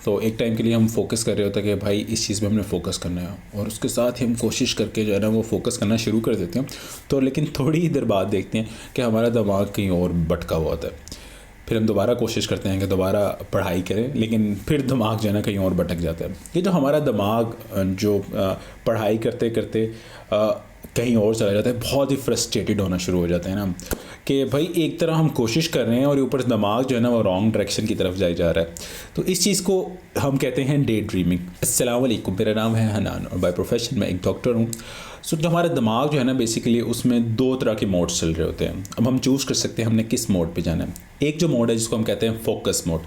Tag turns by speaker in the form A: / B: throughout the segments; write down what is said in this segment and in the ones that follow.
A: तो एक टाइम के लिए हम फोकस कर रहे होते हैं कि भाई इस चीज़ पे हमने फोकस करना है, और उसके साथ ही हम कोशिश करके जो है ना वो फोकस करना शुरू कर देते हैं। तो लेकिन थोड़ी ही देर बाद देखते हैं कि हमारा दिमाग कहीं और भटका हुआ होता है। फिर हम दोबारा कोशिश करते हैं कि दोबारा पढ़ाई करें, लेकिन फिर दिमाग जो है ना कहीं और भटक जाता है। ये जो हमारा दिमाग जो पढ़ाई करते करते कहीं और चला जाता है, बहुत ही फ्रस्ट्रेटेड होना शुरू हो जाता है ना कि भाई एक तरह हम कोशिश कर रहे हैं और ऊपर दिमाग जो है ना वो रॉन्ग डायरेक्शन की तरफ जाई जा रहा है। तो इस चीज़ को हम कहते हैं डे ड्रीमिंग। अस्सलाम वालेकुम, मेरा नाम है हनान और बाय प्रोफेशन मैं एक डॉक्टर हूँ। सो जो हमारा दिमाग जो है ना बेसिकली उसमें दो तरह के मोड्स चल रहे होते हैं। अब हम चूज़ कर सकते हैं हमने किस मोड पे जाना है। एक जो मोड है जिसको हम कहते हैं फोकस मोड,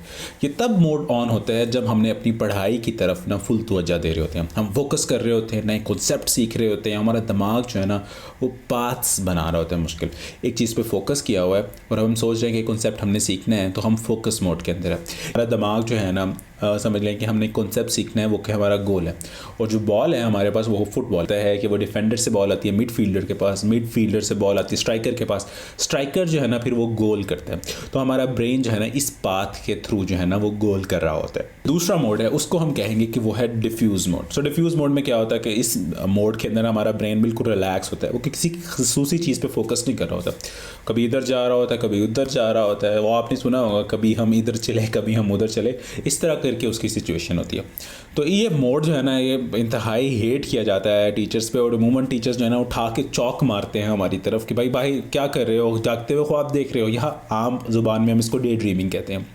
A: ये तब मोड ऑन होता है जब हमने अपनी पढ़ाई की तरफ ना फुल तवज्जो दे रहे होते हैं, हम फोकस कर रहे होते हैं, नए कॉन्सेप्ट सीख रहे होते हैं। हमारा दिमाग जो है ना वो पाथ्स बना रहा होता है मुश्किल, एक चीज़ पे फोकस किया हुआ है और हम सोच रहे हैं कि कॉन्सेप्ट हमने सीखना है, तो हम फोकस मोड के अंदर है। हमारा दिमाग जो है ना समझ लें कि हमने कॉन्सेप्ट सीखना है, वो कि हमारा गोल है। और जो बॉल है हमारे पास वो फुटबॉल है कि वो डिफेंडर से बॉल आती है मिडफील्डर के पास, मिडफील्डर से बॉल आती है स्ट्राइकर के पास, स्ट्राइकर जो है ना फिर वो गोल करता है। तो हमारा ब्रेन जो है ना इस पाथ के थ्रू जो है ना वो गोल कर रहा होता है। दूसरा मोड है उसको हम कहेंगे कि वो है डिफ्यूज़ मोड। सो डिफ्यूज़ मोड में क्या होता है कि इस मोड के अंदर हमारा ब्रेन बिल्कुल रिलैक्स होता है, वो किसी खसूसी चीज़ पे फोकस नहीं कर रहा होता, कभी इधर जा रहा होता है कभी उधर जा रहा होता है। वो आपने सुना होगा कभी हम इधर चले कभी हम उधर चले, इस तरह करके उसकी सिचुएशन होती है। तो ये मोड जो है ना ये इंतहाई हेट किया जाता है टीचर्स पे, और अमूमन टीचर्स जो है ना उठा के चौक मारते हैं हमारी तरफ कि भाई भाई क्या कर रहे हो, जागते हुए ख्वाब देख रहे हो। यहाँ आम जुबान में हम इसको डे ड्रीमिंग कहते हैं।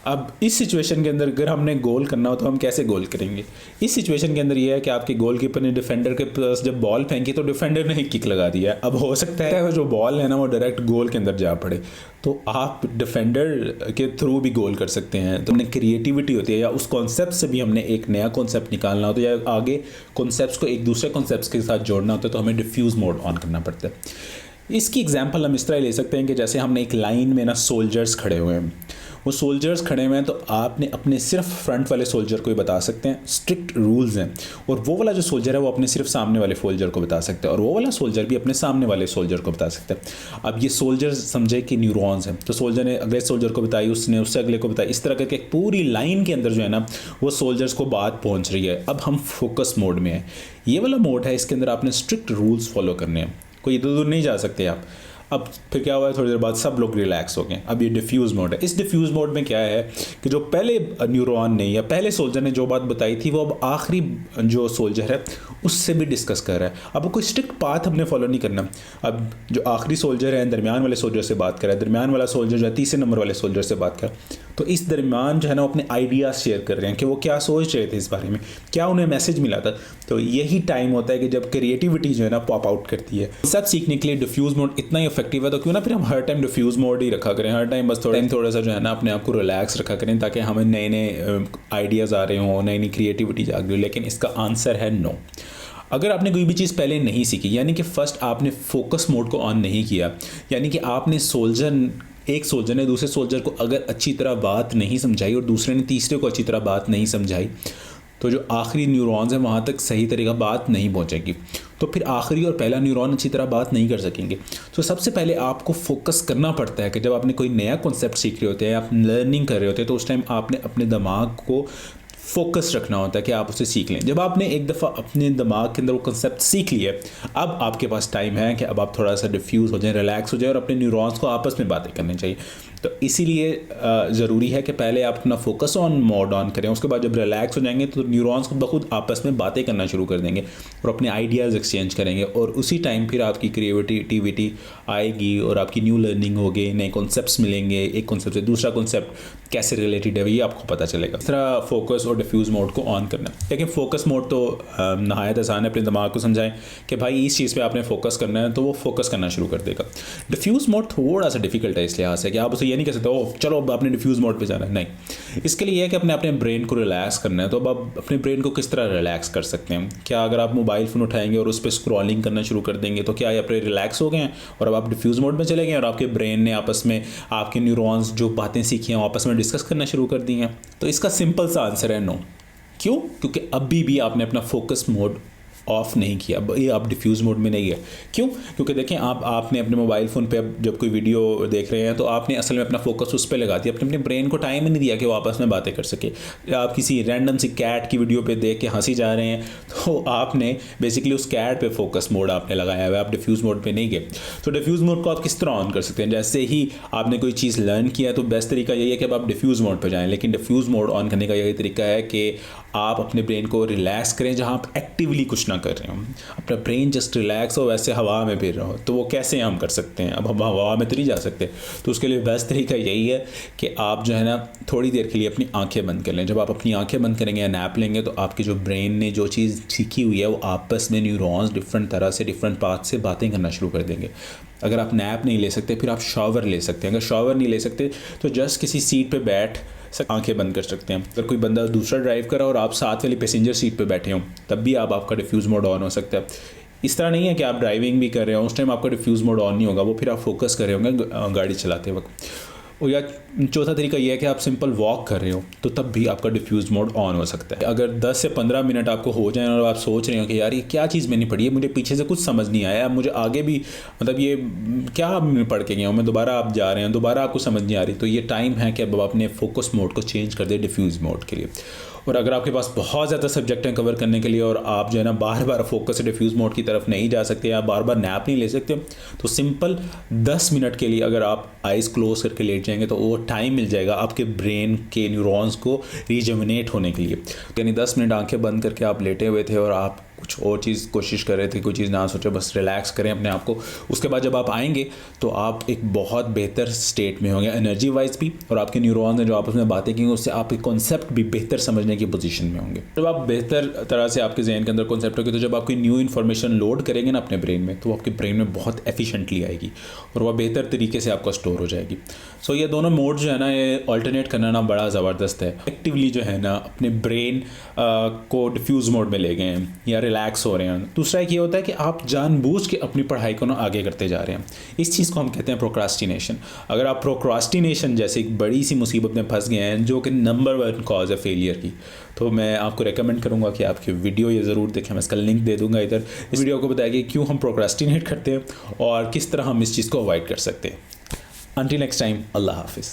A: अब इस सिचुएशन के अंदर अगर हमने गोल करना हो तो हम कैसे गोल करेंगे। इस सिचुएशन के अंदर ये है कि आपके गोलकीपर ने डिफेंडर के पास जब बॉल फेंकी तो डिफेंडर ने ही किक लगा दिया है। अब हो सकता है जो बॉल है ना वो डायरेक्ट गोल के अंदर जा पड़े, तो आप डिफेंडर के थ्रू भी गोल कर सकते हैं। तो हमने क्रिएटिविटी होती है, या उस कॉन्सेप्ट से भी हमने एक नया कॉन्सेप्ट निकालना होता है, या आगे कॉन्सेप्ट्स को एक दूसरे कॉन्सेप्ट्स के साथ जोड़ना होता है, तो हमें डिफ्यूज़ मोड ऑन करना पड़ता है। इसकी एग्जांपल हम इस तरह ले सकते हैं कि जैसे हमने एक लाइन में ना सोल्जर्स खड़े हुए हैं, वो सोल्जर्स खड़े हुए हैं, तो आपने अपने सिर्फ फ्रंट वाले सोल्जर को ही बता सकते हैं, स्ट्रिक्ट रूल्स हैं। और वो वाला जो सोल्जर है वो अपने सिर्फ सामने वाले सोल्जर को बता सकते हैं, और वो वाला सोल्जर भी अपने सामने वाले सोल्जर को बता सकते हैं। अब ये सोल्जर समझे कि न्यूरॉन्स हैं, तो सोल्जर ने अगले सोल्जर को बताई, उसने उससे अगले को बताई, इस तरह करके एक पूरी लाइन के अंदर जो है ना वो सोल्जर्स को बात पहुँच रही है। अब हम फोकस मोड में हैं। ये वाला मोड है, इसके अंदर आपने स्ट्रिक्ट रूल्स फॉलो करने हैं, कोई इधर उधर नहीं जा सकते आप। अब फिर क्या हुआ है, थोड़ी देर बाद सब लोग रिलैक्स हो गए। अब ये डिफ्यूज़ मोड है। इस डिफ्यूज़ मोड में क्या है कि जो पहले न्यूरॉन ने या पहले सोल्जर ने जो बात बताई थी वो अब आखिरी जो सोल्जर है उससे भी डिस्कस कर रहा है। अब कोई स्ट्रिक्ट पाथ हमने फॉलो नहीं करना। अब जो आखिरी सोल्जर है दरमियान वाले सोल्जर से बात कर रहा है, दरमियान वाला सोल्जर जो है तीसरे नंबर वाले सोल्जर से बात कर, तो इस दरमियान जो है ना अपने आइडियाज़ शेयर कर रहे हैं कि वो क्या सोच रहे थे इस बारे में, क्या उन्हें मैसेज मिला था। तो यही टाइम होता है कि जब क्रिएटिविटी जो है ना पॉप आउट करती है। सब सीखने के लिए डिफ्यूज़ मोड इतना ही इफेक्टिव है, तो क्यों ना फिर हम हर टाइम डिफ्यूज़ मोड ही रखा करें, हर टाइम बस थोड़ा सा जो है ना अपने आप को रिलैक्स रखा करें, ताकि हमें नए नए आइडियाज़ आ रहे हों, नई नई क्रिएटिविटी जाग रही हो। लेकिन इसका आंसर है नो। अगर आपने कोई भी चीज़ पहले नहीं सीखी, यानी कि फ़र्स्ट आपने फोकस मोड को ऑन नहीं किया, यानी कि आपने एक सोल्जर ने दूसरे सोल्जर को अगर अच्छी तरह बात नहीं समझाई और दूसरे ने तीसरे को अच्छी तरह बात नहीं समझाई, तो जो आखिरी न्यूरॉन्स हैं वहाँ तक सही तरीका बात नहीं पहुँचेगी, तो फिर आखिरी और पहला न्यूरॉन अच्छी तरह बात नहीं कर सकेंगे। तो सबसे पहले आपको फोकस करना पड़ता है कि जब आपने कोई नया कॉन्सेप्ट सीख रहे होते हैं, आप लर्निंग कर रहे होते हैं, तो उस टाइम आपने अपने दिमाग को फोकस रखना होता है कि आप उसे सीख लें। जब आपने एक दफ़ा अपने दिमाग के अंदर वो कंसेप्ट सीख लिया, अब आपके पास टाइम है कि अब आप थोड़ा सा डिफ्यूज़ हो जाएं, रिलैक्स हो जाएं और अपने न्यूरॉन्स को आपस में बातें करनी चाहिए। तो इसीलिए ज़रूरी है कि पहले आप अपना फोकस ऑन मोड ऑन करें, उसके बाद जब रिलैक्स हो जाएंगे तो न्यूरॉन्स को बखुद आपस में बातें करना शुरू कर देंगे और अपने आइडियाज़ एक्सचेंज करेंगे, और उसी टाइम फिर आपकी क्रिएटिविटी आएगी और आपकी न्यू लर्निंग होगी, नए कॉन्सेप्ट्स मिलेंगे, एक कॉन्सेप्ट से दूसरा कॉन्सेप्ट कैसे रिलेटेड है ये आपको पता चलेगा। इस तरह फोकस और डिफ्यूज़ मोड को ऑन करना। लेकिन फोकस मोड तो नहायत आसान है, अपने दिमाग को समझाएं कि भाई इस चीज़ पे आपने फोकस करना है, तो वो फोकस करना शुरू कर देगा। डिफ्यूज़ मोड थोड़ा सा डिफिकल्ट है इस लिहाज से कि आप उसे ये नहीं कह सकते ओह चलो अब आपने डिफ्यूज़ मोड पे जाना है, नहीं। इसके लिए यह है कि अपने ब्रेन को रिलैक्स करना है। तो अब आप अपने ब्रेन को किस तरह रिलैक्स कर सकते हैं। क्या अगर आप मोबाइल फ़ोन उठाएंगे और उस पर स्क्रॉलिंग करना शुरू कर देंगे तो क्या ये अपने रिलैक्स हो गए हैं और अब आप डिफ्यूज़ मोड में चले गए और आपके ब्रेन ने आपस में आपके न्यूरॉन्स जो बातें सीखी हैं आपस में डिस्कस करना शुरू कर दी हैं। तो इसका सिंपल सा आंसर है नो। क्यों? क्योंकि अभी भी आपने अपना फोकस मोड ऑफ नहीं किया, ये आप डिफ्यूज़ मोड में नहीं है। क्यों? क्योंकि देखें आपने अपने मोबाइल फ़ोन पे अब जब कोई वीडियो देख रहे हैं तो आपने असल में अपना फोकस उस पर लगा दिया, अपने ब्रेन को टाइम ही नहीं दिया कि वो आपस में बातें कर सके। आप किसी रैंडम सी कैट की वीडियो पे देख के हंसी जा रहे हैं तो आपने बेसिकली उस कैट पे फोकस मोड आपने लगाया हुआ है, आप डिफ्यूज़ मोड पे नहीं गए। तो डिफ्यूज़ मोड को आप किस तरह ऑन कर सकते हैं? जैसे ही आपने कोई चीज़ लर्न किया तो बेस्ट तरीका यही है कि अब आप डिफ्यूज़ मोड पर जाएँ। लेकिन डिफ्यूज़ मोड ऑन करने का यही तरीका है कि आप अपने ब्रेन को रिलैक्स करें जहाँ आप एक्टिवली कुछ ना कर रहे हो, अपना ब्रेन जस्ट रिलैक्स हो, वैसे हवा में फिर रहो। तो वो कैसे हम कर सकते हैं? अब हम हवा में तो नहीं जा सकते, तो उसके लिए बेस्ट तरीका यही है कि आप जो है ना थोड़ी देर के लिए अपनी आंखें बंद कर लें। जब आप अपनी आंखें बंद करेंगे या नैप लेंगे तो आपके जो ब्रेन ने जो चीज़ सीखी हुई है वो आपस में न्यूरॉन्स डिफरेंट तरह से डिफरेंट पाथ से बातें करना शुरू कर देंगे। अगर आप नैप नहीं ले सकते फिर आप शॉवर ले सकते हैं। अगर शॉवर नहीं ले सकते तो जस्ट किसी सीट पे बैठ आंखें बंद कर सकते हैं। अगर कोई बंदा दूसरा ड्राइव कर रहा है और आप साथ वाली पैसेंजर सीट पे बैठे हों तब भी आपका डिफ्यूज़ मोड ऑन हो सकता है। इस तरह नहीं है कि आप ड्राइविंग भी कर रहे हो उस टाइम आपका डिफ्यूज़ मोड ऑन नहीं होगा, वो फिर आप फोकस कर रहे होंगे गाड़ी चलाते वक्त। और या चौथा तरीका ये है कि आप सिंपल वॉक कर रहे हो तो तब भी आपका डिफ्यूज़ मोड ऑन हो सकता है। अगर 10 से 15 मिनट आपको हो जाए और आप सोच रहे हो कि यार ये क्या चीज़ मैंने पढ़ी है, मुझे पीछे से कुछ समझ नहीं आया, मुझे आगे भी मतलब ये क्या पढ़ के गया हूँ मैं, दोबारा आप जा रहे हैं, दोबारा आपको समझ नहीं आ रही, तो ये टाइम है कि अब अपने फोकस मोड को चेंज कर दे डिफ्यूज़ मोड के लिए। और अगर आपके पास बहुत ज़्यादा सब्जेक्ट हैं कवर करने के लिए और आप जो है ना बार बार फोकस डिफ्यूज़ मोड की तरफ नहीं जा सकते या बार बार नैप नहीं ले सकते तो सिंपल 10 मिनट के लिए अगर आप आइज़ क्लोज करके लेट जाएंगे तो वो टाइम मिल जाएगा आपके ब्रेन के न्यूरॉन्स को रिजमिनेट होने के लिए। यानी 10 मिनट आंखें बंद करके आप लेटे हुए थे और आप कुछ और चीज़ कोशिश कर रहे थे, कोई चीज़ ना सोचे, बस रिलैक्स करें अपने आप को। उसके बाद जब आप आएंगे तो आप एक बहुत बेहतर स्टेट में होंगे एनर्जी वाइज भी, और आपके न्यूरॉन ने जो आपस में बातें की उससे आप एक कॉन्सेप्ट भी बेहतर समझने की पोजीशन में होंगे। जब आप बेहतर तरह से आपके जहन के अंदर कॉन्सेप्ट होगी तो जब आप कोई न्यू इन्फॉर्मेशन लोड करेंगे ना अपने ब्रेन में तो वो आपके ब्रेन में बहुत एफिशिएंटली आएगी और वह बेहतर तरीके से आपका स्टोर हो जाएगी। सो ये दोनों मोड जो है ना ये ऑल्टरनेट करना ना बड़ा ज़बरदस्त है। एक्टिवली जो है ना अपने ब्रेन को डिफ्यूज़ मोड में ले गए हैं या रिलैक्स हो रहे हैं। दूसरा एक ये होता है कि आप जानबूझ के अपनी पढ़ाई को ना आगे करते जा रहे हैं। इस चीज़ को हम कहते हैं प्रोक्रास्टिनेशन। अगर आप प्रोक्रास्टिनेशन जैसे एक बड़ी सी मुसीबत में फंस गए हैं जो कि नंबर 1 कॉज है फेलियर की, तो मैं आपको रेकमेंड करूंगा कि आपकी वीडियो ये ज़रूर देखें। मैं इसका लिंक दे दूंगा इधर। इस वीडियो को बताएगी क्यों हम प्रोक्रास्टिनेट करते हैं और किस तरह हम इस चीज़ को अवॉइड कर सकते हैं। Until next time, Allah Hafiz.